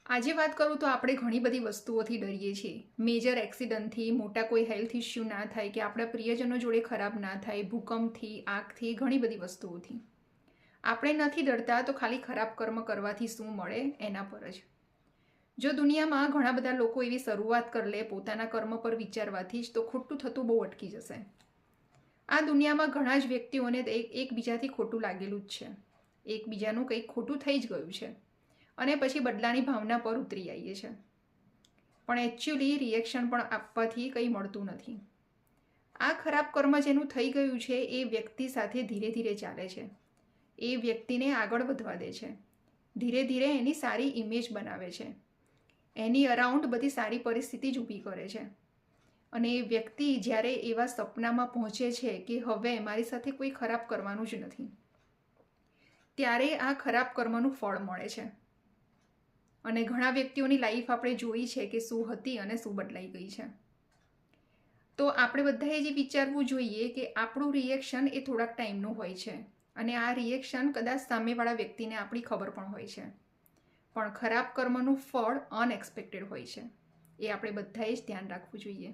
આજે વાત કરું તો આપણે ઘણી બધી વસ્તુઓથી ડરીએ છીએ. મેજર એક્સિડન્ટથી, મોટા કોઈ હેલ્થ ઇસ્યુ ના થાય કે આપણા પ્રિયજનો જોડે ખરાબ ના થાય, ભૂકંપથી, આગથી, ઘણી બધી વસ્તુઓથી. આપણે નથી ડરતા તો ખાલી ખરાબ કર્મ કરવાથી શું મળે એના પર જ. જો દુનિયામાં ઘણા બધા લોકો એવી શરૂઆત કરી લે પોતાના કર્મ પર વિચારવાથી જ, તો ખોટું થતું બહુ અટકી જશે. આ દુનિયામાં ઘણા જ વ્યક્તિઓને એકબીજાથી ખોટું લાગેલું જ છે. એકબીજાનું કંઈક ખોટું થઈ જ ગયું છે અને પછી બદલાની ભાવના પર ઉતરી આવીએ છીએ. પણ એકચ્યુઅલી રિએક્શન પણ આપવાથી કંઈ મળતું નથી. આ ખરાબ કર્મ જેનું થઈ ગયું છે એ વ્યક્તિ સાથે ધીરે ધીરે ચાલે છે. એ વ્યક્તિને આગળ વધવા દે છે. ધીરે ધીરે એની સારી ઇમેજ બનાવે છે. એની અરાઉન્ડ બધી સારી પરિસ્થિતિ જ ઊભી કરે છે. અને એ વ્યક્તિ જ્યારે એવા સપનામાં પહોંચે છે કે હવે મારી સાથે કોઈ ખરાબ કરવાનું જ નથી, ત્યારે આ ખરાબ કર્મનું ફળ મળે છે. અને ઘણા વ્યક્તિઓની લાઈફ આપણે જોઈ છે કે શું હતી અને શું બદલાઈ ગઈ છે. તો આપણે બધાએ જે વિચારવું જોઈએ કે આપણું રિએક્શન એ થોડાક ટાઈમનું હોય છે અને આ રિએક્શન કદાચ સામેવાળા વ્યક્તિને આપણી ખબર પણ હોય છે. પણ ખરાબ કર્મનું ફળ અનએક્સપેક્ટેડ હોય છે. એ આપણે બધાએ જ ધ્યાન રાખવું જોઈએ.